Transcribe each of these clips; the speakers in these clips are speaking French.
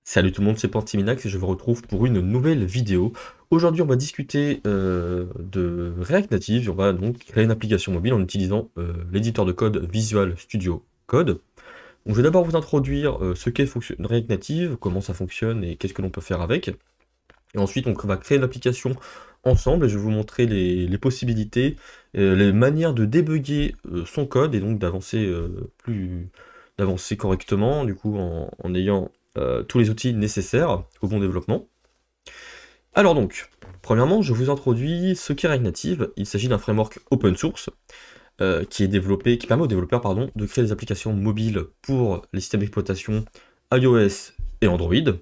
Salut tout le monde, c'est Pantiminax et je vous retrouve pour une nouvelle vidéo. Aujourd'hui, on va discuter de React Native et on va donc créer une application mobile en utilisant l'éditeur de code Visual Studio Code. Donc, je vais d'abord vous introduire ce qu'est React Native, comment ça fonctionne et qu'est-ce que l'on peut faire avec. Et ensuite, on va créer l'application ensemble et je vais vous montrer les possibilités, les manières de débugger son code et donc d'avancer correctement, du coup, en ayant tous les outils nécessaires au bon développement. Alors donc, premièrement, je vous introduis ce qu'est React Native. Il s'agit d'un framework open source qui permet aux développeurs de créer des applications mobiles pour les systèmes d'exploitation iOS et Android.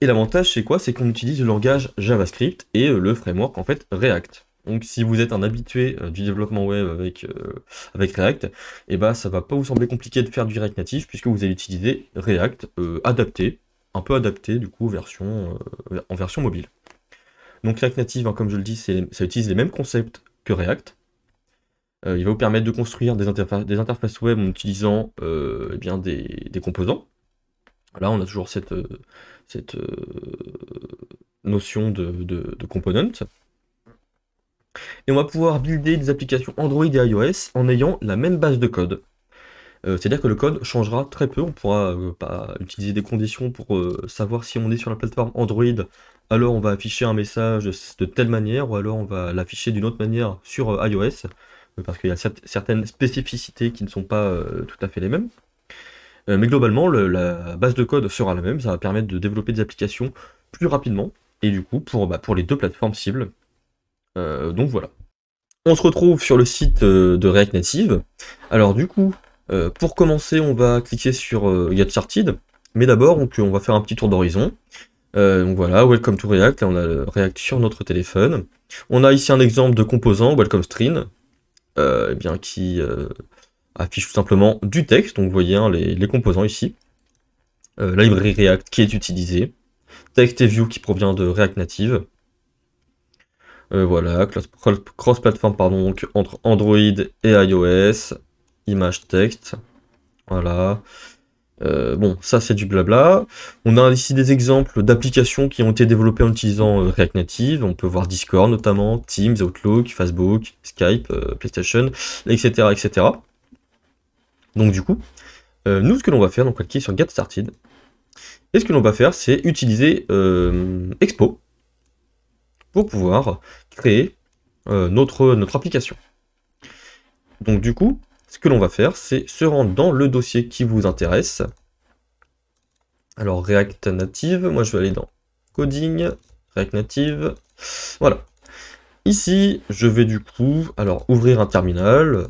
Et l'avantage, c'est quoi? C'est qu'on utilise le langage JavaScript et le framework, en fait, React. Donc si vous êtes un habitué du développement web avec React, et bah ça va pas vous sembler compliqué de faire du React Native, puisque vous allez utiliser React adapté, un peu adapté du coup en version mobile. Donc React Native, hein, comme je le dis, ça utilise les mêmes concepts que React. Il va vous permettre de construire des interfaces web en utilisant eh bien des composants. Là, on a toujours cette notion de component. Et on va pouvoir builder des applications Android et iOS en ayant la même base de code. C'est-à-dire que le code changera très peu, on pourra pas utiliser des conditions pour savoir si on est sur la plateforme Android, alors on va afficher un message de telle manière, ou alors on va l'afficher d'une autre manière sur iOS, parce qu'il y a certaines spécificités qui ne sont pas tout à fait les mêmes. Mais globalement, la base de code sera la même, ça va permettre de développer des applications plus rapidement, et du coup pour les deux plateformes cibles. Donc voilà. On se retrouve sur le site de React Native. Alors du coup, pour commencer, on va cliquer sur Get Started, mais d'abord on va faire un petit tour d'horizon. Donc voilà, Welcome to React, là on a le React sur notre téléphone. On a ici un exemple de composant, Welcome String, eh bien, qui affiche tout simplement du texte, donc vous voyez hein, les composants ici. Library React qui est utilisé, text et view qui provient de React Native. Voilà, cross-platform pardon, donc entre Android et iOS, image texte, voilà. Bon, ça c'est du blabla. On a ici des exemples d'applications qui ont été développées en utilisant React Native. On peut voir Discord notamment, Teams, Outlook, Facebook, Skype, PlayStation, etc., etc. Donc du coup, nous ce que l'on va faire, donc on va cliquer sur Get Started. Et ce que l'on va faire, c'est utiliser Expo pour pouvoir créer notre application. Donc du coup, ce que l'on va faire, c'est se rendre dans le dossier qui vous intéresse. Alors React Native, moi je vais aller dans Coding, React Native, voilà. Ici, je vais du coup, alors ouvrir un terminal,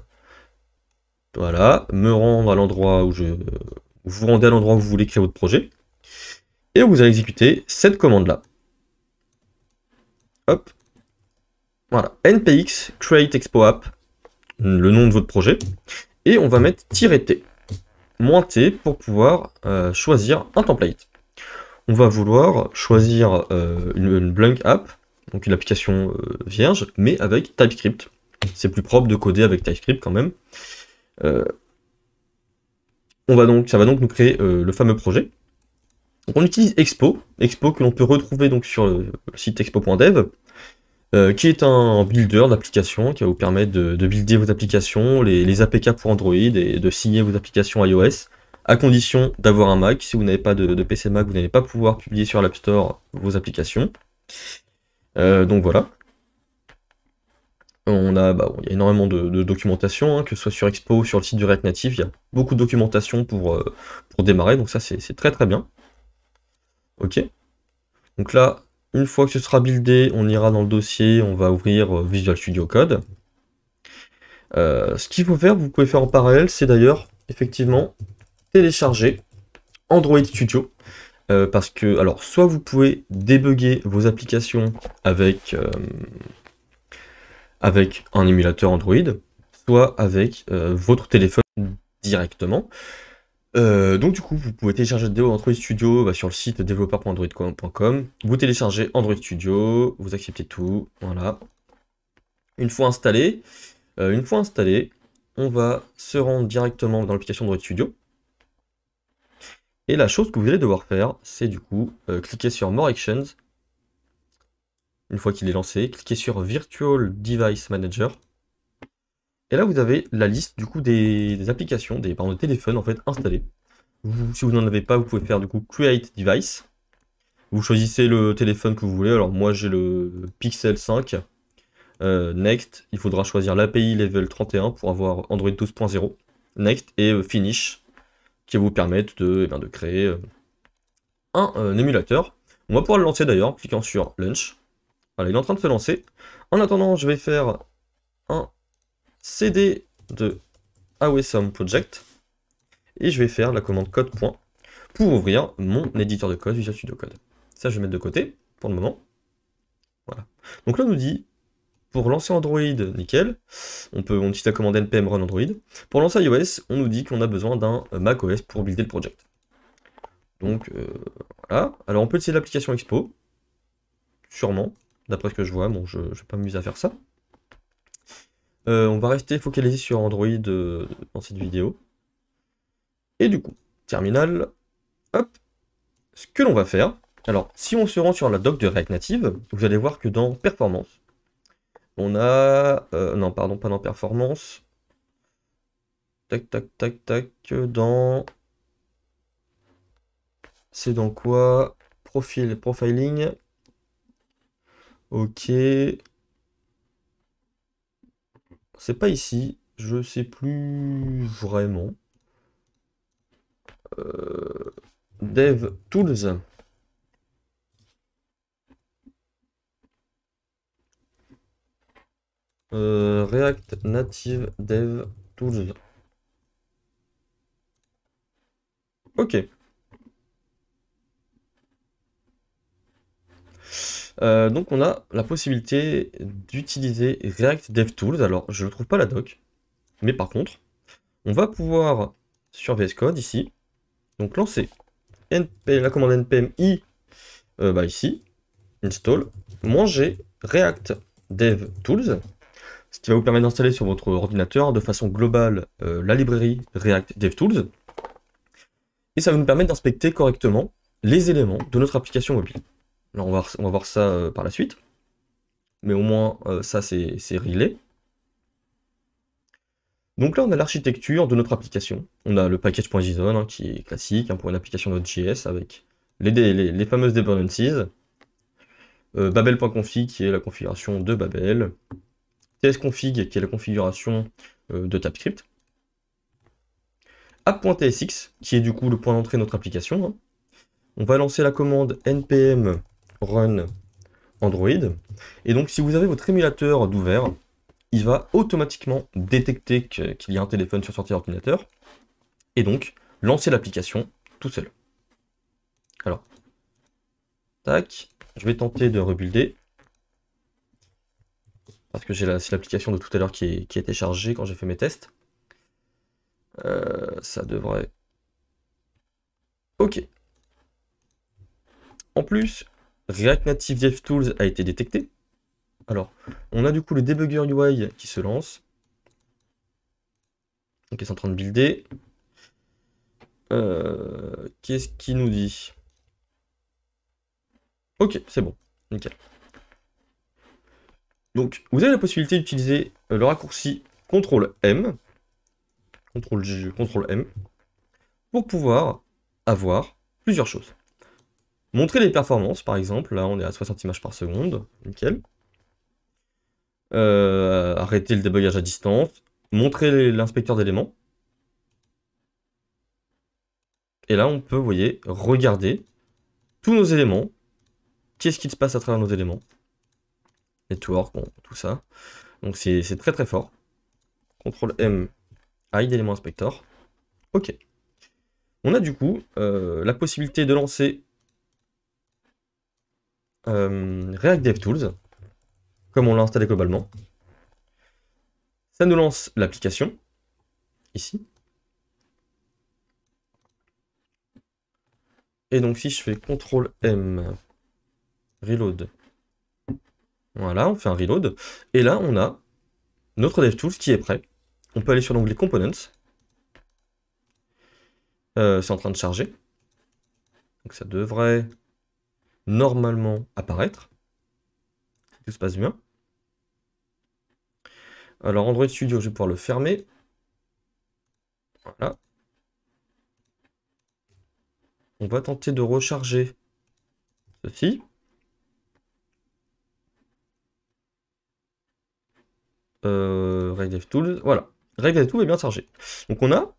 voilà, me rendre à l'endroit où vous rendez à l'endroit où vous voulez créer votre projet, et vous allez exécuter cette commande-là. Hop, voilà, npx create expo app, le nom de votre projet, et on va mettre -t, -t pour pouvoir choisir un template. On va vouloir choisir une blank app, donc une application vierge, mais avec TypeScript. C'est plus propre de coder avec TypeScript quand même. Ça va donc nous créer le fameux projet. Donc on utilise Expo que l'on peut retrouver donc sur le site expo.dev, qui est un builder d'applications qui va vous permettre de builder vos applications, les APK pour Android et de signer vos applications iOS, à condition d'avoir un Mac. Si vous n'avez pas de PC Mac, vous n'allez pas pouvoir publier sur l'App Store vos applications. Donc voilà. Il y a énormément de documentation, hein, que ce soit sur Expo ou sur le site du React Native, il y a beaucoup de documentation pour démarrer, donc ça c'est très très bien. Ok. Donc là, une fois que ce sera buildé, on ira dans le dossier, on va ouvrir Visual Studio Code. Ce qu'il faut faire, vous pouvez faire en parallèle, c'est d'ailleurs effectivement télécharger Android Studio. Parce que, alors, soit vous pouvez débugger vos applications avec un émulateur Android, soit avec votre téléphone directement. Donc du coup, vous pouvez télécharger Android Studio sur le site developer.android.com. Vous téléchargez Android Studio, vous acceptez tout, voilà. Une fois installé, on va se rendre directement dans l'application Android Studio. Et la chose que vous allez devoir faire, c'est du coup cliquer sur More Actions. Une fois qu'il est lancé, cliquez sur Virtual Device Manager. Et là, vous avez la liste du coup des applications, par exemple, de téléphone en fait installées. Si vous n'en avez pas, vous pouvez faire du coup Create Device. Vous choisissez le téléphone que vous voulez. Alors moi, j'ai le Pixel 5. Next, il faudra choisir l'API Level 31 pour avoir Android 12.0. Next et Finish, qui vous permettent de créer un émulateur. On va pouvoir le lancer d'ailleurs en cliquant sur Launch. Voilà, il est en train de se lancer. En attendant, je vais faire un CD de Awesome Project et je vais faire la commande code point pour ouvrir mon éditeur de code Visual Studio Code. Ça, je vais mettre de côté pour le moment. Voilà. Donc là, on nous dit pour lancer Android, nickel. On utilise la commande npm run Android. Pour lancer iOS, on nous dit qu'on a besoin d'un macOS pour builder le project. Donc voilà. Alors on peut essayer l'application Expo. Sûrement. D'après ce que je vois, bon, je vais pas m'amuser à faire ça. On va rester focalisé sur Android dans cette vidéo. Et du coup, terminal, hop, ce que l'on va faire. Alors, si on se rend sur la doc de React Native, vous allez voir que dans Performance, on a... non, pardon, pas dans Performance. Tac, tac, tac, tac, dans... C'est dans quoi? Profiling. Ok. C'est pas ici, je sais plus vraiment. Dev Tools. React Native Dev Tools. Ok. Donc on a la possibilité d'utiliser React DevTools. Alors je ne trouve pas la doc, mais par contre, on va pouvoir sur VS Code ici, donc lancer la commande npm i ici, install, manger React DevTools, ce qui va vous permettre d'installer sur votre ordinateur de façon globale la librairie React DevTools, et ça va nous permettre d'inspecter correctement les éléments de notre application mobile. Alors on va voir ça par la suite. Mais au moins, ça c'est réglé. Donc là, on a l'architecture de notre application. On a le package.json hein, qui est classique hein, pour une application Node.js avec les fameuses dependencies. Babel.config qui est la configuration de Babel. tsconfig qui est la configuration de TypeScript. App.tsx qui est du coup le point d'entrée de notre application. Hein. On va lancer la commande npm run Android. Et donc, si vous avez votre émulateur d'ouvert, il va automatiquement détecter qu'il y a un téléphone sur sortie d'ordinateur et donc lancer l'application tout seul. Alors, tac, je vais tenter de rebuilder parce que c'est l'application de tout à l'heure qui a été chargée quand j'ai fait mes tests. Ça devrait... Ok. En plus, React Native DevTools a été détecté. Alors, on a du coup le debugger UI qui se lance. Donc, ils sont en train de builder. Qu'est-ce qu'il nous dit? Ok, c'est bon. Nickel. Donc, vous avez la possibilité d'utiliser le raccourci CTRL-M, CTRL-M, pour pouvoir avoir plusieurs choses. Montrer les performances, par exemple. Là, on est à 60 images par seconde. Nickel. Arrêter le débugage à distance. Montrer l'inspecteur d'éléments. Et là, on peut, vous voyez, regarder tous nos éléments. Qu'est-ce qui se passe à travers nos éléments? Network, bon, tout ça. Donc c'est très très fort. CTRL-M, hide élément inspector. Ok. On a du coup la possibilité de lancer React DevTools, comme on l'a installé globalement. Ça nous lance l'application, ici. Et donc si je fais CTRL-M, reload, voilà, on fait un reload. Et là, on a notre DevTools qui est prêt. On peut aller sur l'onglet Components. C'est en train de charger. Donc ça devrait normalement apparaître, si tout se passe bien. Alors Android Studio, je vais pouvoir le fermer. Voilà. On va tenter de recharger ceci. RegDevTools, voilà. RegDevTools est bien chargé. Donc on a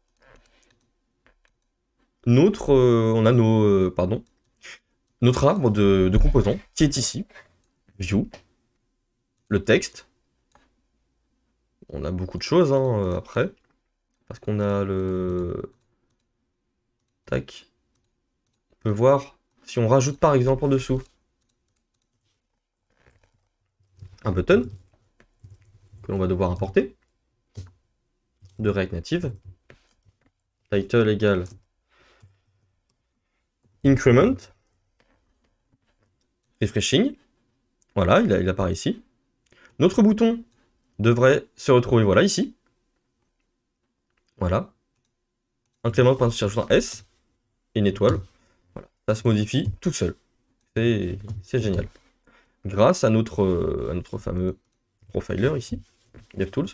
notre, notre arbre de composants qui est ici. View, le texte. On a beaucoup de choses après. Parce qu'on a le... Tac. On peut voir si on rajoute par exemple en dessous un button que l'on va devoir importer de React Native. Title égale increment. Refreshing. Voilà, il apparaît ici. Notre bouton devrait se retrouver, voilà, ici. Voilà. Incrément par un S et une étoile. Voilà. Ça se modifie tout seul. C'est génial. Grâce à notre fameux profiler ici, DevTools.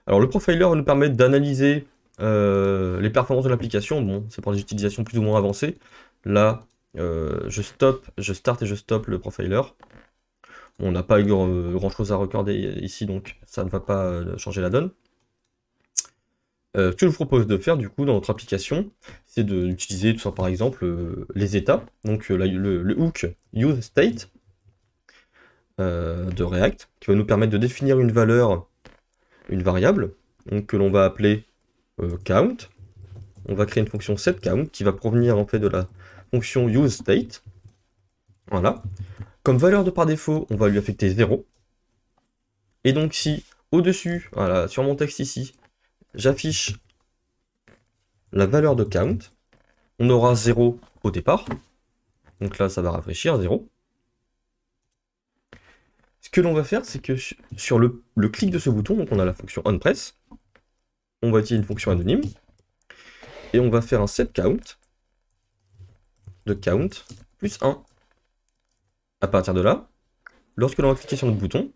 Alors le profiler va nous permettre d'analyser les performances de l'application. Bon, c'est pour des utilisations plus ou moins avancées. Là, je start et je stoppe le profiler. On n'a pas eu grand chose à recorder ici, donc ça ne va pas changer la donne. Ce que je vous propose de faire du coup dans notre application, c'est d'utiliser tout ça par exemple les états, donc le hook useState de React, qui va nous permettre de définir une valeur, une variable, donc, que l'on va appeler count. On va créer une fonction setCount qui va provenir en fait de la fonction useState. Voilà. Comme valeur de par défaut, on va lui affecter 0. Et donc si au-dessus, voilà, sur mon texte ici, j'affiche la valeur de count, on aura 0 au départ. Donc là, ça va rafraîchir, 0. Ce que l'on va faire, c'est que sur le clic de ce bouton, donc on a la fonction onPress, on va utiliser une fonction anonyme, et on va faire un setCount de count plus 1. À partir de là, lorsque l'on va cliquer sur notre bouton,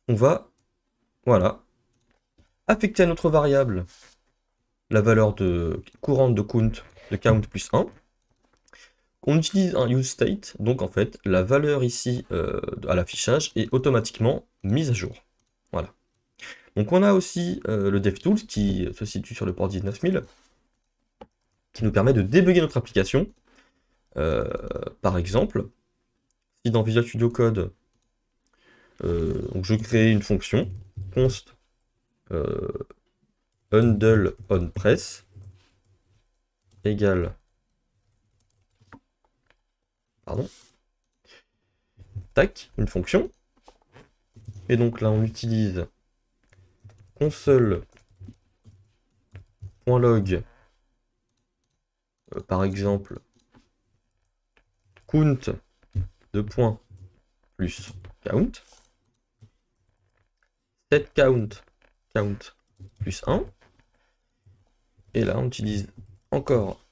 on va, voilà, affecter à notre variable la valeur courante de count plus 1. On utilise un useState, donc en fait, la valeur ici à l'affichage est automatiquement mise à jour. Voilà. Donc on a aussi le DevTools qui se situe sur le port 19000, qui nous permet de débugger notre application. Par exemple, si dans Visual Studio Code, donc je crée une fonction, const handle onPress égale, pardon, tac, une fonction, et donc là on utilise console.log par exemple count de points plus count, setCount count plus 1, et là on utilise encore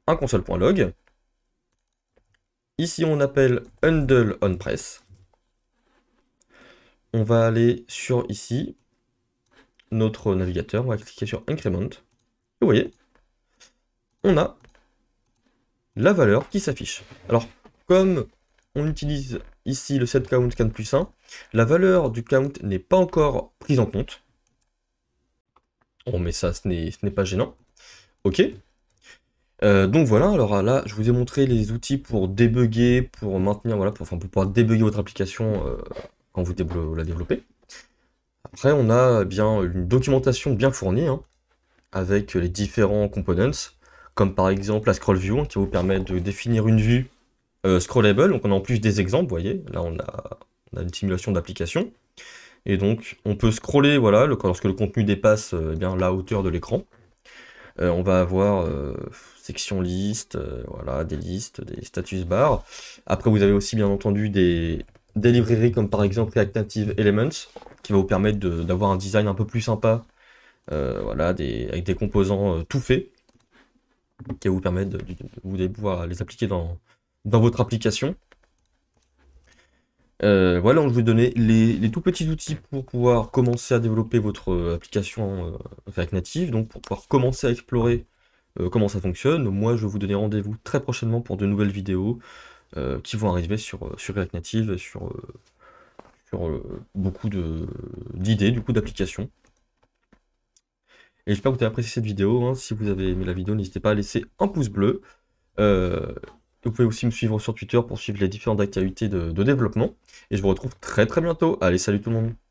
un console.log. Ici on appelle handle onPress. On va aller sur ici notre navigateur, on va cliquer sur increment, et vous voyez, on a la valeur qui s'affiche. Alors, comme on utilise ici le setCount count plus 1, la valeur du count n'est pas encore prise en compte. Oh, mais ça, ce n'est pas gênant. Ok. Donc voilà, alors là, je vous ai montré les outils pour débugger, pour maintenir, voilà, pour pouvoir débugger votre application quand vous la développez. Après, on a bien une documentation bien fournie, avec les différents components, comme par exemple la scroll view, qui va vous permettre de définir une vue scrollable. Donc on a en plus des exemples, vous voyez, là on a une simulation d'application. Et donc on peut scroller, voilà, lorsque le contenu dépasse eh bien, la hauteur de l'écran. On va avoir section liste, voilà, des listes, des status bars. Après vous avez aussi bien entendu des librairies comme par exemple React Native Elements, qui va vous permettre d'avoir un design un peu plus sympa, voilà, avec des composants tout faits. qui va vous permettre vous allez pouvoir les appliquer dans votre application. Voilà, donc je vais vous donner les tout petits outils pour pouvoir commencer à développer votre application React Native, donc pour pouvoir commencer à explorer comment ça fonctionne. Moi, je vais vous donner rendez-vous très prochainement pour de nouvelles vidéos qui vont arriver sur React Native, sur beaucoup d'idées, du coup, d'applications. Et j'espère que vous avez apprécié cette vidéo, hein. Si vous avez aimé la vidéo, n'hésitez pas à laisser un pouce bleu. Vous pouvez aussi me suivre sur Twitter pour suivre les différentes actualités de développement. Et je vous retrouve très très bientôt. Allez, salut tout le monde!